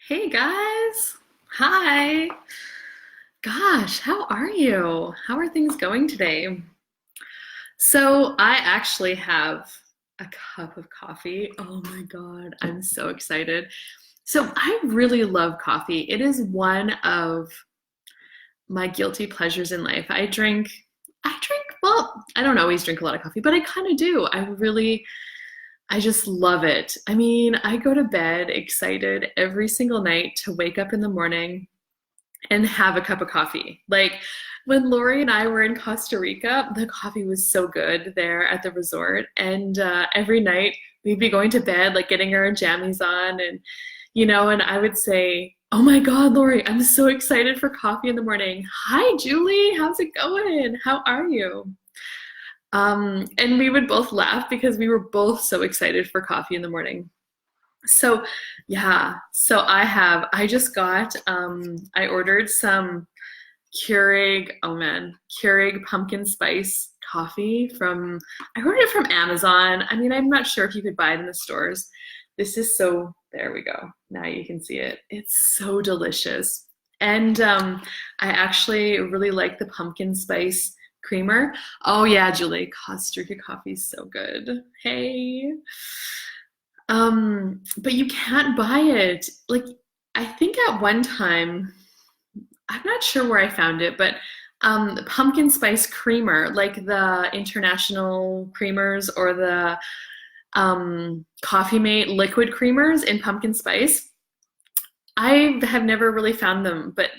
Hey guys. Hi. Gosh, how are you? How are things going today? So, I actually have a cup of coffee. Oh my God, I'm so excited. So, I really love coffee. It is one of my guilty pleasures in life. Well, I don't always drink a lot of coffee, but I kind of do. I just love it. I mean, I go to bed excited every single night to wake up in the morning and have a cup of coffee. Like when Lori and I were in Costa Rica, the coffee was so good there at the resort. And every night we'd be going to bed, like getting our jammies on. And I would say, "Oh my God, Lori, I'm so excited for coffee in the morning. Hi, Julie. How's it going? How are you?" And we would both laugh because we were both so excited for coffee in the morning. So yeah, I just got, I ordered some Keurig, oh man, Keurig pumpkin spice coffee I ordered it from Amazon. I mean, I'm not sure if you could buy it in the stores. There we go. Now you can see it. It's so delicious. And I actually really like the pumpkin spice creamer. Oh yeah, Julie, Costa Rica coffee is so good. Hey. But you can't buy it. Like, I think at one time, I'm not sure where I found it, but the pumpkin spice creamer, like the international creamers or the Coffee Mate liquid creamers in pumpkin spice, I have never really found them. But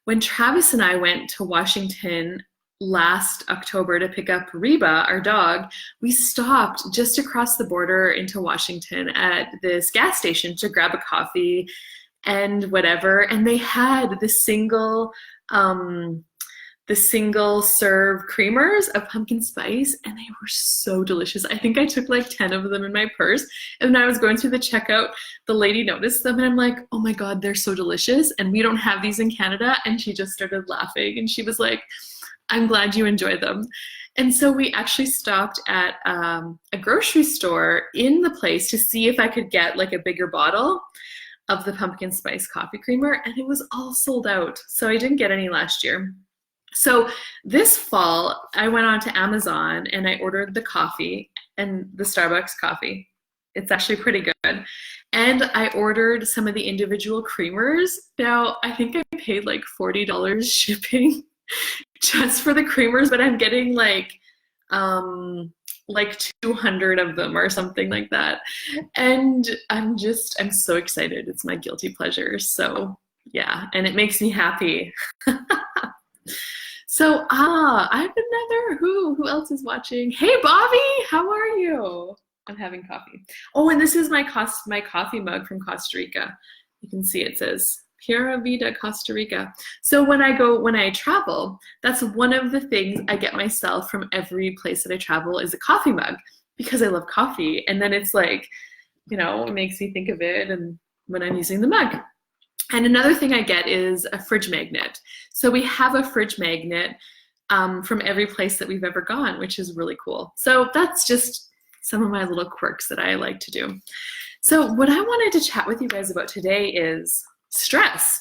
when Travis and I went to Washington last October to pick up Reba, our dog, we stopped just across the border into Washington at this gas station to grab a coffee and whatever. And they had the single serve creamers of pumpkin spice, and they were so delicious. I think I took like 10 of them in my purse. And when I was going through the checkout, the lady noticed them, and I'm like, "Oh my God, they're so delicious. And we don't have these in Canada." And she just started laughing, and she was like, "I'm glad you enjoy them." And so we actually stopped at a grocery store in the place to see if I could get like a bigger bottle of the pumpkin spice coffee creamer, and it was all sold out. So I didn't get any last year. So this fall, I went on to Amazon and I ordered the coffee and the Starbucks coffee. It's actually pretty good. And I ordered some of the individual creamers. Now, I think I paid like $40 shipping just for the creamers, but I'm getting like 200 of them or something like that. And I'm so excited. It's my guilty pleasure. So yeah, and it makes me happy. So, I have another who else is watching? Hey, Bobby, how are you? I'm having coffee. Oh, and this is my coffee mug from Costa Rica. You can see it says Pura Vida Costa Rica. So when I travel, that's one of the things I get myself from every place that I travel is a coffee mug because I love coffee. And then it's like, it makes me think of it and when I'm using the mug. And another thing I get is a fridge magnet. So we have a fridge magnet from every place that we've ever gone, which is really cool. So that's just some of my little quirks that I like to do. So what I wanted to chat with you guys about today is stress.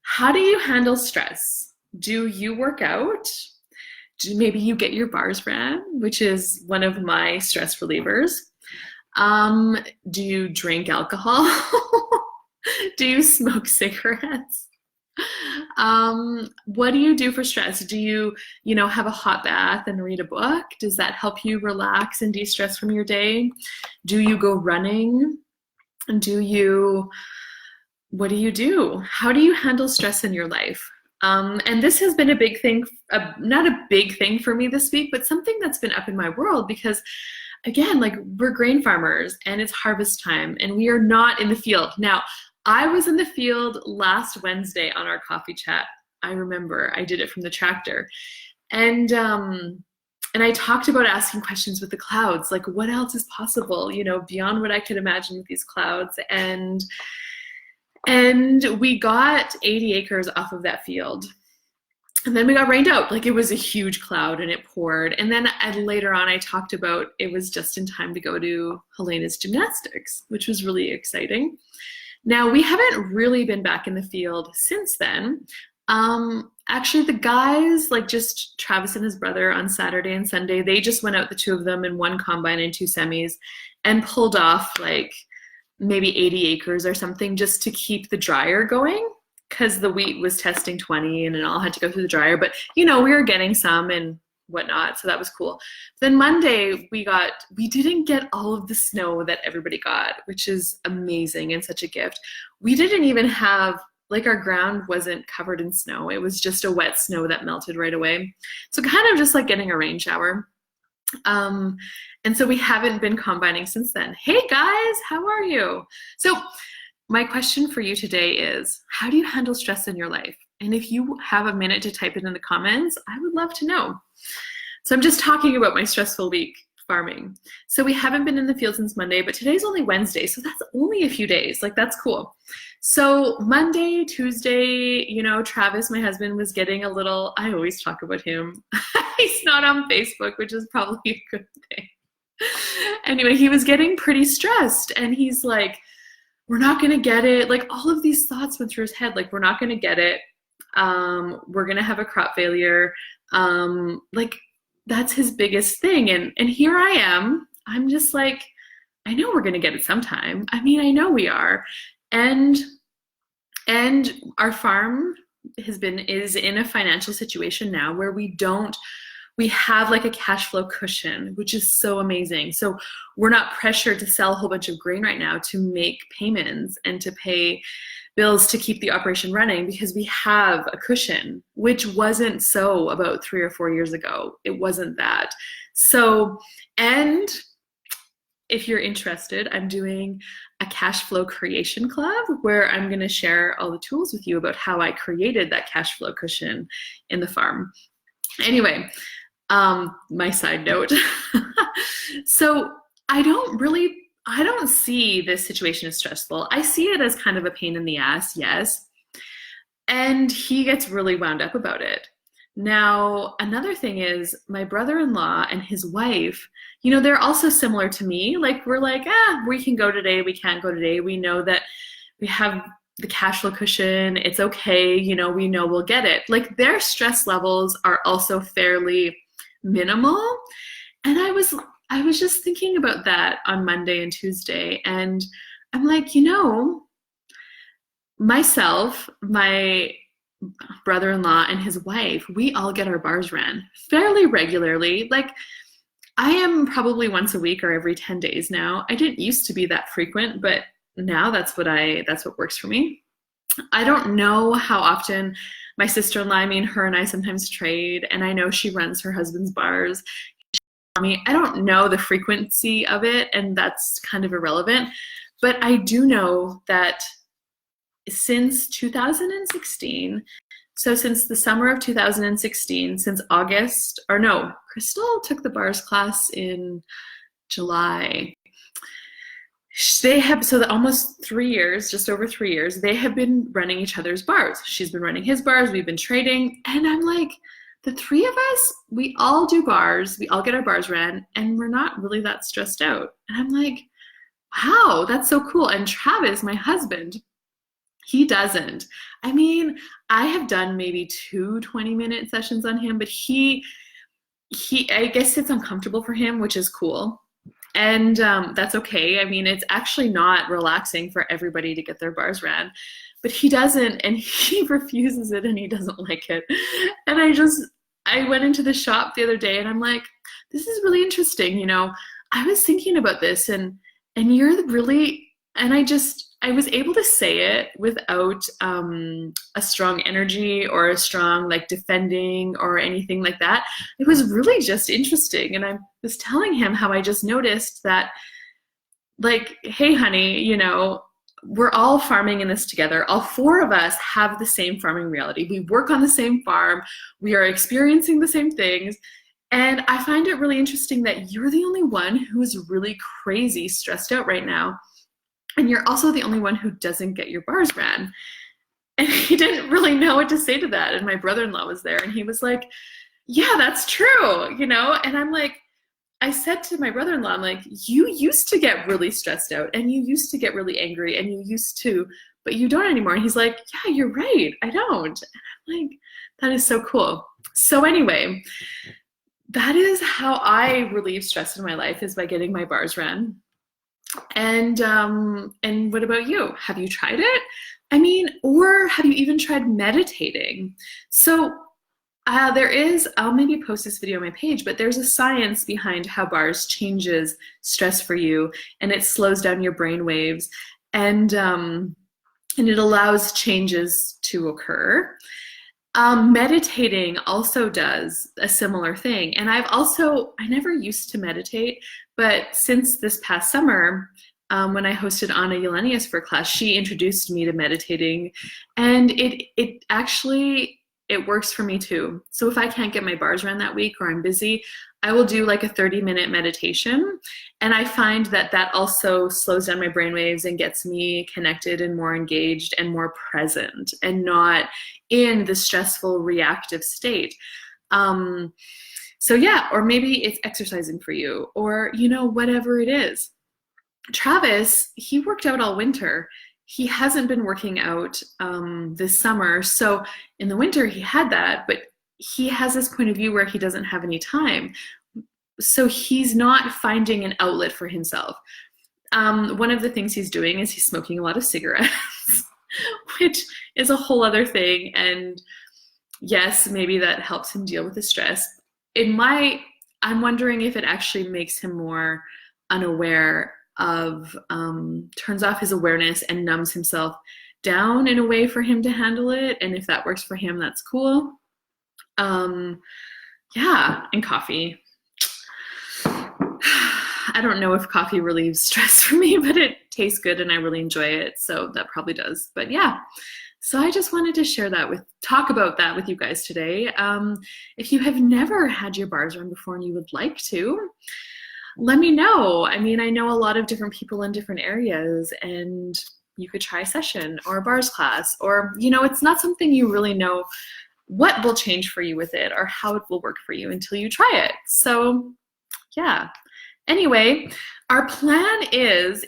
How do you handle stress? Do you work out? Maybe you get your bars ran, which is one of my stress relievers. Do you drink alcohol? Do you smoke cigarettes? What do you do for stress? Do you, have a hot bath and read a book? Does that help you relax and de-stress from your day? Do you go running? What do you do? How do you handle stress in your life? And this has been a big thing, not a big thing for me this week, but something that's been up in my world because again, like we're grain farmers and it's harvest time and we are not in the field. Now, I was in the field last Wednesday on our coffee chat. I remember I did it from the tractor. And I talked about asking questions with the clouds, like what else is possible, beyond what I could imagine with these clouds. And we got 80 acres off of that field. And then we got rained out. Like it was a huge cloud and it poured. And then later on, I talked about it was just in time to go to Helena's gymnastics, which was really exciting. Now, we haven't really been back in the field since then. Actually, the guys, like just Travis and his brother on Saturday and Sunday, they just went out, the two of them, in one combine and two semis and pulled off like maybe 80 acres or something just to keep the dryer going because the wheat was testing 20 and it all had to go through the dryer. But, we were getting some and whatnot, so that was cool. Then Monday we didn't get all of the snow that everybody got, which is amazing and such a gift. We didn't even have, like, our ground wasn't covered in snow. It was just a wet snow that melted right away. So kind of just like getting a rain shower. And so we haven't been combining since then. Hey guys, how are you? So my question for you today is, how do you handle stress in your life? And if you have a minute to type it in the comments, I would love to know. So I'm just talking about my stressful week farming. So we haven't been in the field since Monday, but today's only Wednesday, so that's only a few days. Like, that's cool. So Monday, Tuesday, Travis, my husband, was getting a little, I always talk about him. He's not on Facebook, which is probably a good thing. Anyway, he was getting pretty stressed and he's like, we're not going to get it. Like, all of these thoughts went through his head. Like, we're not going to get it. We're going to have a crop failure. Like, that's his biggest thing. And here I am. I'm just like, I know we're going to get it sometime. I mean, I know we are. And our farm is in a financial situation now where we have like a cash flow cushion, which is so amazing. So we're not pressured to sell a whole bunch of grain right now to make payments and to pay bills to keep the operation running, because we have a cushion, which wasn't so about 3 or 4 years ago. It wasn't that. So, and if you're interested, I'm doing a cash flow creation club where I'm going to share all the tools with you about how I created that cash flow cushion in the farm. Anyway, my side note. So I don't see this situation as stressful. I see it as kind of a pain in the ass, yes. And he gets really wound up about it. Now, another thing is my brother-in-law and his wife, they're also similar to me. Like, we're like, we can go today, we can't go today. We know that we have the cash flow cushion. It's okay. We know we'll get it. Like, their stress levels are also fairly minimal. And I was just thinking about that on Monday and Tuesday. And I'm like, myself, my brother-in-law and his wife, we all get our bars ran fairly regularly. Like, I am probably once a week or every 10 days now. I didn't used to be that frequent, but now that's what works for me. I don't know how often my sister-in-law, her and I sometimes trade, and I know she runs her husband's bars. I don't know the frequency of it, and that's kind of irrelevant. But I do know that since 2016, so since the summer of 2016, since August, or no, Crystal took the bars class in July. They have, so almost 3 years, just over 3 years, they have been running each other's bars. She's been running his bars, we've been trading, and I'm like, the three of us, we all do bars, we all get our bars ran, and we're not really that stressed out. And I'm like, wow, that's so cool. And Travis, my husband, he doesn't. I have done maybe 2 20-minute sessions on him, but he I guess it's uncomfortable for him, which is cool. And that's okay. It's actually not relaxing for everybody to get their bars ran, but he doesn't, and he refuses it, and he doesn't like it. And I went into the shop the other day, and I'm like, this is really interesting. I was thinking about this, and you're really, and I was able to say it without a strong energy or a strong like defending or anything like that. It was really just interesting. And I was telling him how I just noticed that, like, hey, honey, we're all farming in this together. All 4 of us have the same farming reality. We work on the same farm. We are experiencing the same things. And I find it really interesting that you're the only one who is really crazy stressed out right now. And you're also the only one who doesn't get your bars ran. And he didn't really know what to say to that. And my brother-in-law was there, and he was like, yeah, that's true, And I'm like, I said to my brother-in-law, I'm like, you used to get really stressed out and you used to get really angry and you used to, but you don't anymore. And he's like, yeah, you're right. I don't. And I'm like, that is so cool. So anyway, that is how I relieve stress in my life, is by getting my bars run. And what about you? Have you tried it? I mean, or have you even tried meditating? So there is, I'll maybe post this video on my page, but there's a science behind how bars changes stress for you, and it slows down your brain waves, and it allows changes to occur. Meditating also does a similar thing. And I never used to meditate, but since this past summer, when I hosted Anna Yelenius for class, she introduced me to meditating, and it actually, it works for me too. So if I can't get my bars run that week or I'm busy, I will do like a 30-minute meditation. And I find that that also slows down my brainwaves and gets me connected and more engaged and more present and not in the stressful reactive state. So yeah, or maybe it's exercising for you, or, you know, whatever it is. Travis, he worked out all winter. He hasn't been working out this summer. So in the winter he had that, but he has this point of view where he doesn't have any time. So he's not finding an outlet for himself. One of the things he's doing is he's smoking a lot of cigarettes, which is a whole other thing. And yes, maybe that helps him deal with the stress. I'm wondering if it actually makes him more unaware of, turns off his awareness and numbs himself down in a way for him to handle it. And if that works for him, that's cool. Yeah, and coffee. I don't know if coffee relieves stress for me, but it tastes good and I really enjoy it, so that probably does. But yeah, so I just wanted to talk about that with you guys today. If you have never had your bars run before and you would like to, let me know. I mean, I know a lot of different people in different areas, and you could try a session or a bars class, or, you know, it's not something you really know what will change for you with it or how it will work for you until you try it. So yeah. Anyway, our plan is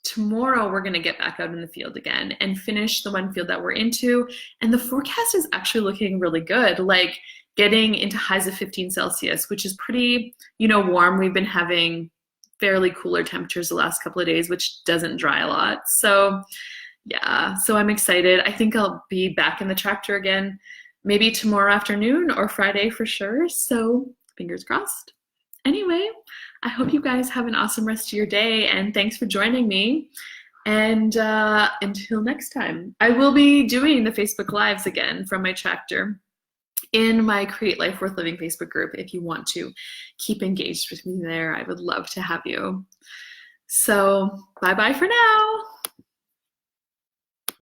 tomorrow we're going to get back out in the field again and finish the one field that we're into. And the forecast is actually looking really good, like getting into highs of 15 Celsius, which is pretty, you know, warm. We've been having fairly cooler temperatures the last couple of days, which doesn't dry a lot. So yeah, so I'm excited. I think I'll be back in the tractor again, maybe tomorrow afternoon or Friday for sure. So fingers crossed. Anyway, I hope you guys have an awesome rest of your day, and thanks for joining me. And until next time, I will be doing the Facebook Lives again from my tractor in my Create Life Worth Living Facebook group. If you want to keep engaged with me there, I would love to have you. So bye-bye for now.